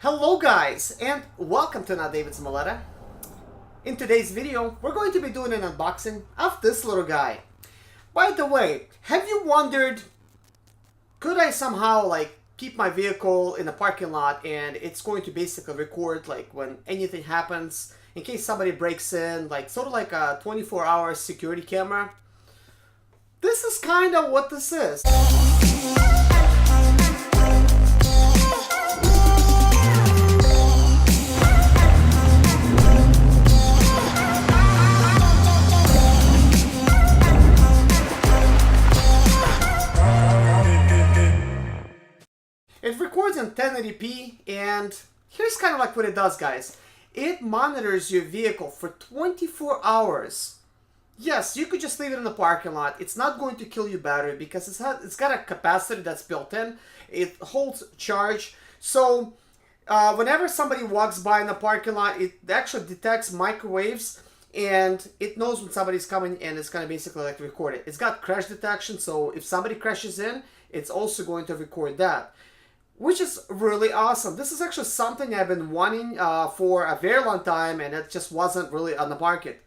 Hello guys, and welcome to Not David Zimaleta. In today's video, we're going to be doing an unboxing of this little guy. By the way, have you wondered, could I somehow keep my vehicle in a parking lot and it's going to basically record when anything happens in case somebody breaks in, sort of like a 24-hour security camera? This is kind of what this is. It records in 1080p, and here's kind of what it does, guys. It monitors your vehicle for 24 hours. Yes, you could just leave it in the parking lot. It's not going to kill your battery because it's got a capacitor that's built in. It holds charge. So whenever somebody walks by in the parking lot, it actually detects microwaves, and it knows when somebody's coming, and it's going to basically record it. It's got crash detection, so if somebody crashes in, it's also going to record that, which is really awesome. This is actually something I've been wanting for a very long time, and it just wasn't really on the market.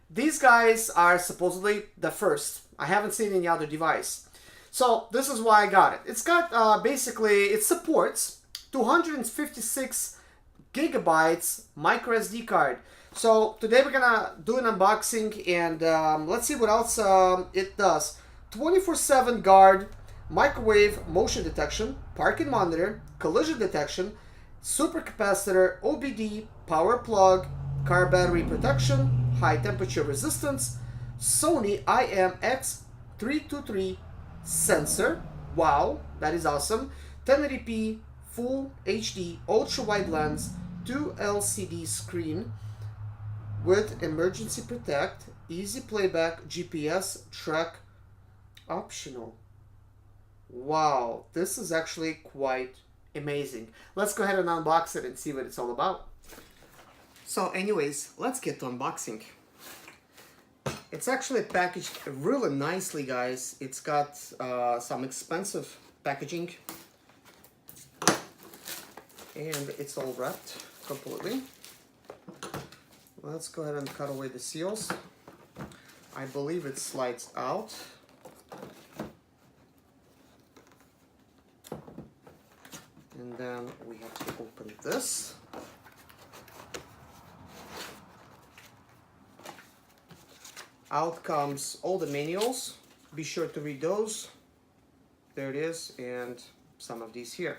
These guys are supposedly the first. I haven't seen any other device. So this is why I got it. It's got basically, it supports 256 gigabytes micro SD card. So today we're gonna do an unboxing, and let's see what else it does. 24/7 guard, microwave motion detection, parking monitor, collision detection, supercapacitor, OBD, power plug, car battery protection, high temperature resistance, Sony IMX323 sensor. Wow, that is awesome. 1080p, full HD, ultra wide lens, 2 LCD screen with emergency protect, easy playback, GPS track optional. Wow, this is actually quite amazing. Let's go ahead and unbox it and see what it's all about. So anyways, let's get to unboxing. It's actually packaged really nicely, guys. It's got some expensive packaging, and it's all wrapped completely. Let's go ahead and cut away the seals. I believe it slides out. And then we have to open this. Out comes all the manuals. Be sure to read those. There it is, and some of these here.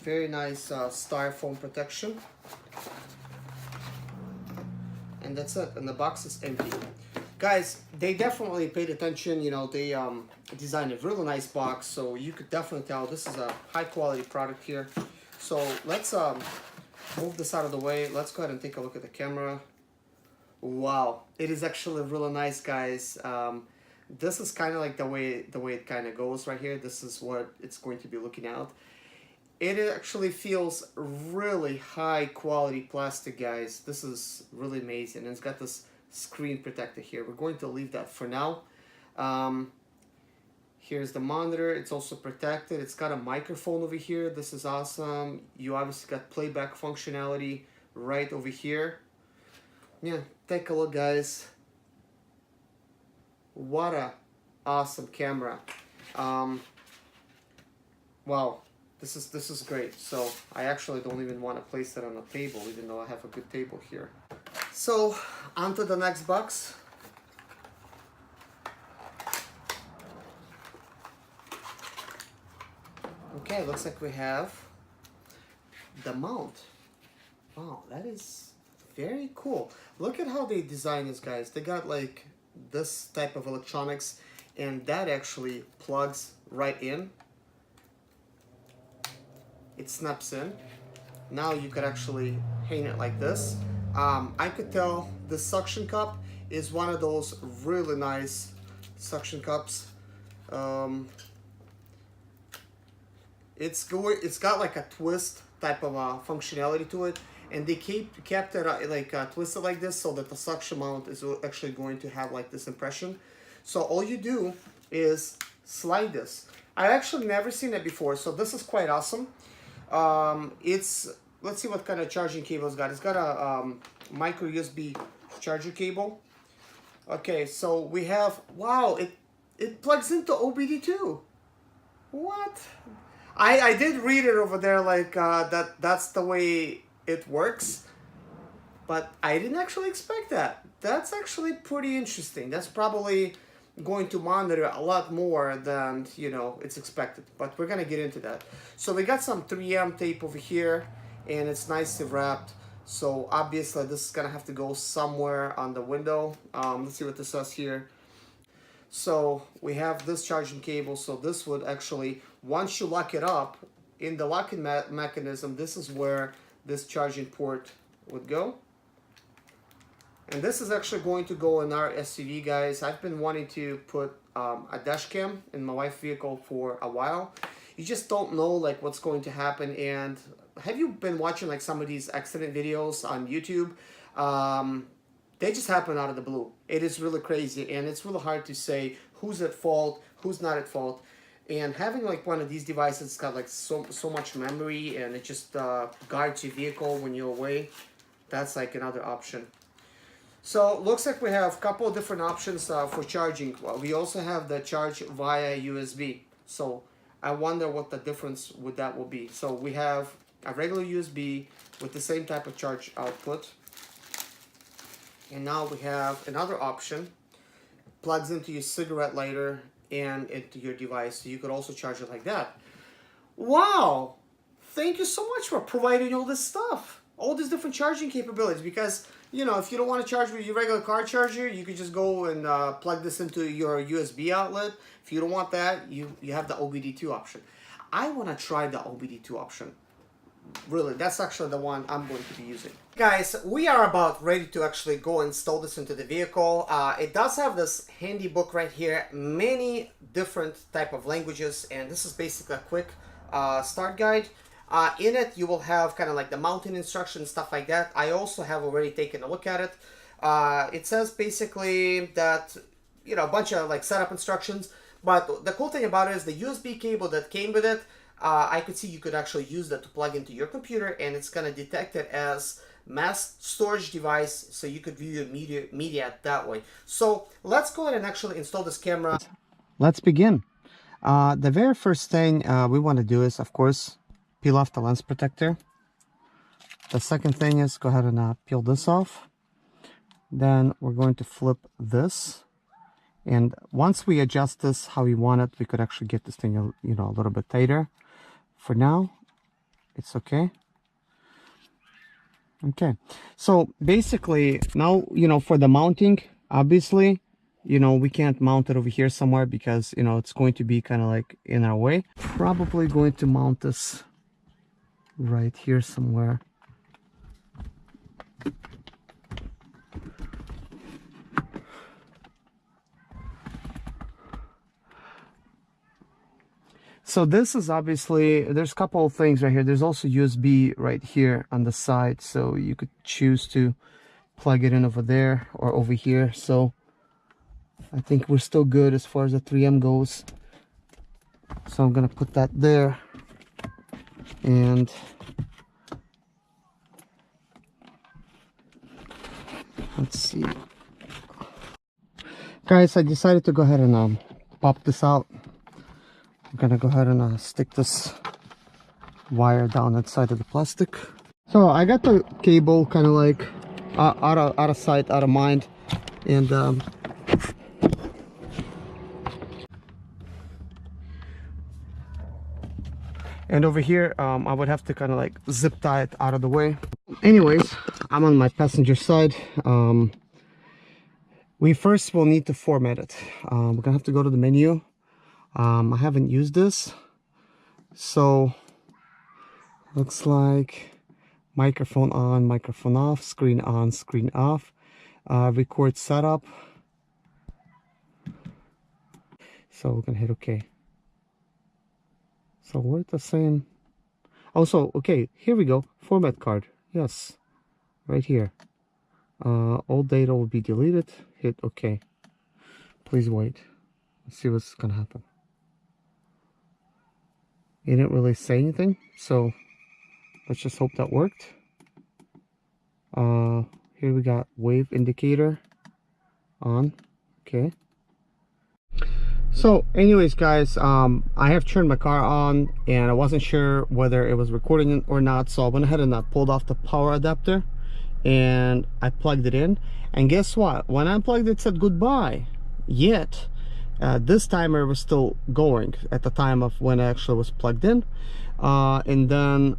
Very nice styrofoam protection. And that's it, and the box is empty. Guys, they definitely paid attention. You know, they designed a really nice box, so you could definitely tell this is a high quality product here. So let's move this out of the way. Let's go ahead and take a look at the camera. Wow, it is actually really nice, guys. This is kind of like the way it kind of goes right here. This is what it's going to be looking out. It actually feels really high quality plastic, guys. This is really amazing, and it's got this screen protector here. We're going to leave that for now. Here's the monitor. It's also protected. It's got a microphone over here. This is awesome. You obviously got playback functionality right over here. Yeah, take a look, guys. What a awesome camera. Wow, this is great. So I actually don't even want to place it on a table, even though I have a good table here. So on to the next box. Okay, looks like we have the mount. Wow, that is very cool. Look at how they design this, guys. They got this type of electronics, and that actually plugs right in. It snaps in. Now you could actually hang it like this. I could tell the suction cup is one of those really nice suction cups. It's got like a twist type of functionality to it, and they kept it twisted like this so that the suction mount is actually going to have this impression. So all you do is slide this. I actually never seen it before, so this is quite awesome. It's, let's see what kind of charging cable it's got. It's got a micro USB charger cable. Okay, so we have, wow, it plugs into OBD2. What? I did read it over there, like that's the way it works, but I didn't actually expect that. That's actually pretty interesting. That's probably going to monitor a lot more than, you know, it's expected, but we're gonna get into that. So we got some 3M tape over here, and it's nicely wrapped. So obviously this is gonna have to go somewhere on the window. Let's see what this says here. So we have this charging cable, so this would actually, once you lock it up in the locking mechanism, this is where this charging port would go. And this is actually going to go in our SUV, guys. I've been wanting to put a dash cam in my wife's vehicle for a while. You just don't know like what's going to happen. And have you been watching like some of these accident videos on YouTube? They just happen out of the blue. It is really crazy, and it's really hard to say who's at fault, who's not at fault. And having like one of these devices got like so much memory, and it just guards your vehicle when you're away. That's like another option. So looks like we have a couple of different options for charging. Well, we also have the charge via USB. So I wonder what the difference with that will be. So we have a regular USB with the same type of charge output. And now we have another option, plugs into your cigarette lighter and into your device, so you could also charge it like that. Wow! Thank you so much for providing all this stuff, all these different charging capabilities, because, you know, if you don't want to charge with your regular car charger, you could just go and plug this into your USB outlet. If you don't want that, you have the OBD2 option. I want to try the OBD2 option. Really, that's actually the one I'm going to be using. Guys, we are about ready to actually go install this into the vehicle. It does have this handy book right here, many different type of languages, and this is basically a quick start guide. In it, you will have kind of like the mounting instructions, stuff like that. I also have already taken a look at it. It says basically that, you know, a bunch of like setup instructions, but the cool thing about it is the USB cable that came with it. I could see you could actually use that to plug into your computer, and it's going to detect it as mass storage device, so you could view your media that way. So let's go ahead and actually install this camera. Let's begin. The very first thing we want to do is, of course, peel off the lens protector. The second thing is go ahead and peel this off. Then we're going to flip this. And once we adjust this how we want it, we could actually get this thing, you know, a little bit tighter. For now, it's okay. Okay, so basically now, you know, for the mounting, obviously, you know, we can't mount it over here somewhere because, you know, it's going to be kind of like in our way. Probably going to mount this right here somewhere. So this is obviously, there's a couple of things right here. There's also USB right here on the side, so you could choose to plug it in over there or over here. So I think we're still good as far as the 3M goes. So I'm gonna put that there, and let's see. Guys, I decided to go ahead and pop this out. I'm gonna go ahead and stick this wire down inside of the plastic. So I got the cable kind of like out of sight, out of mind, and over here I would have to kind of like zip tie it out of the way. Anyways, I'm on my passenger side. We first will need to format it. We're gonna have to go to the menu. I haven't used this, so looks like microphone on, microphone off, screen on, screen off, record setup. So we're gonna hit OK. So we're the same. Also, okay, here we go. Format card. Yes, right here. All data will be deleted. Hit OK. Please wait. Let's see what's gonna happen. He didn't really say anything, so let's just hope that worked. Here we got wave indicator on. Okay. So anyways, guys, I have turned my car on and I wasn't sure whether it was recording or not, so I went ahead and I pulled off the power adapter and I plugged it in, and guess what? When I plugged it said goodbye, yet this timer was still going at the time of when it actually was plugged in, and then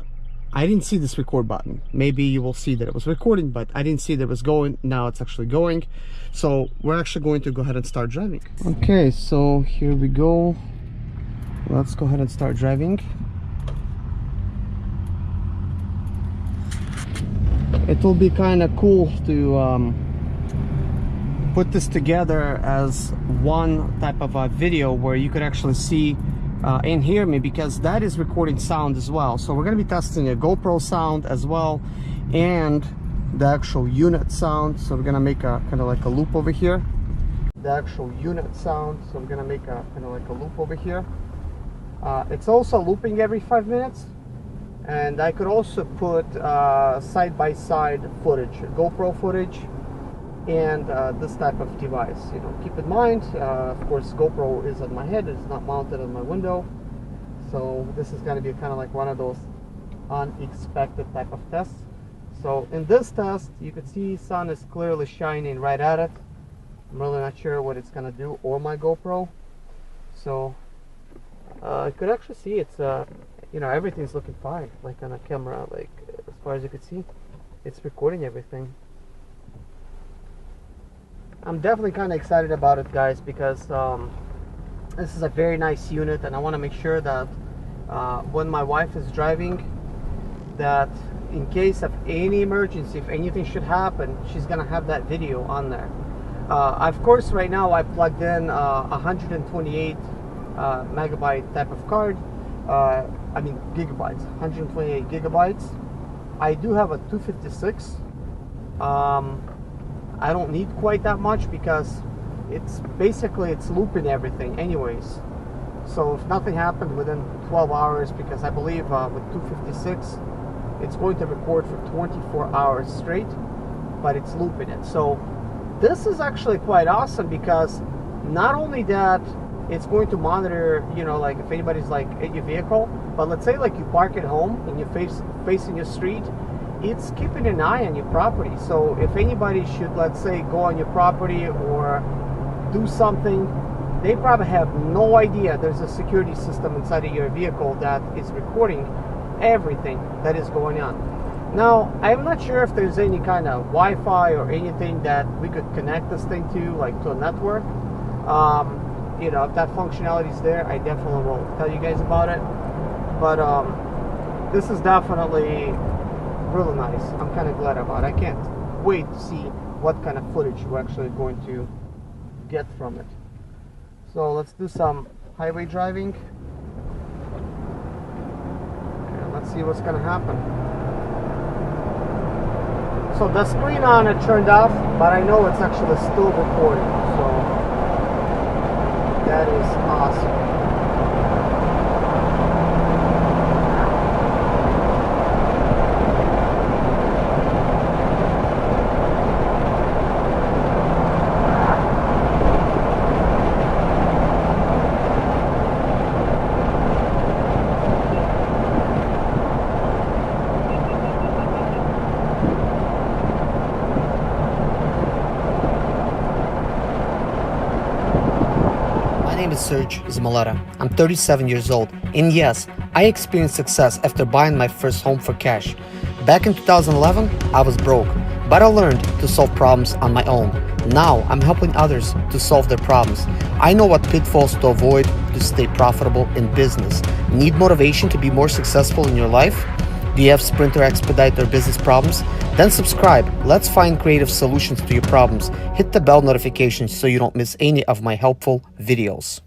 I didn't see this record button. Maybe you will see that it was recording, but I didn't see that it was going. Now it's actually going. So we're actually going to go ahead and start driving. Okay, so here we go. Let's go ahead and start driving. It will be kind of cool to put this together as one type of a video where you could actually see and hear me, because that is recording sound as well. So we're going to be testing a GoPro sound as well and the actual unit sound. So we're going to make a kind of like a loop over here, the actual unit sound. So I'm going to make a kind of like a loop over here. It's also looping every 5 minutes, and I could also put side-by-side footage, GoPro footage, and this type of device. You know, keep in mind, of course, GoPro is on my head, it's not mounted on my window, so this is going to be kind of like one of those unexpected type of tests. So in this test, you can see sun is clearly shining right at it. I'm really not sure what it's going to do, or my GoPro. So you could actually see it's you know, everything's looking fine, like on a camera, like as far as you can see, it's recording everything. I'm definitely kind of excited about it, guys, because this is a very nice unit, and I want to make sure that when my wife is driving, that in case of any emergency, if anything should happen, she's gonna have that video on there. Of course, right now I plugged in 128 megabyte type of card. I mean gigabytes, 128 gigabytes. I do have a 256. I don't need quite that much because it's basically it's looping everything anyways. So if nothing happened within 12 hours, because I believe with 256 it's going to record for 24 hours straight, but it's looping it. So this is actually quite awesome, because not only that it's going to monitor, you know, like if anybody's like at your vehicle, but let's say like you park at home and you're facing your street, it's keeping an eye on your property. So if anybody should, let's say, go on your property or do something, they probably have no idea there's a security system inside of your vehicle that is recording everything that is going on. Now, I'm not sure if there's any kind of Wi-Fi or anything that we could connect this thing to, like to a network. You know, if that functionality is there, I definitely will tell you guys about it. But this is definitely really nice. I'm kind of glad about it. I can't wait to see what kind of footage we're actually going to get from it. So let's do some highway driving. And let's see what's gonna happen. So the screen on it turned off, but I know it's actually still recording, so that is awesome. My name is Serge Zimaleta. I'm 37 years old, and yes, I experienced success after buying my first home for cash. Back in 2011, I was broke, but I learned to solve problems on my own. Now, I'm helping others to solve their problems. I know what pitfalls to avoid to stay profitable in business. Need motivation to be more successful in your life? Do you have sprint or expedite or business problems? Then subscribe. Let's find creative solutions to your problems. Hit the bell notification so you don't miss any of my helpful videos.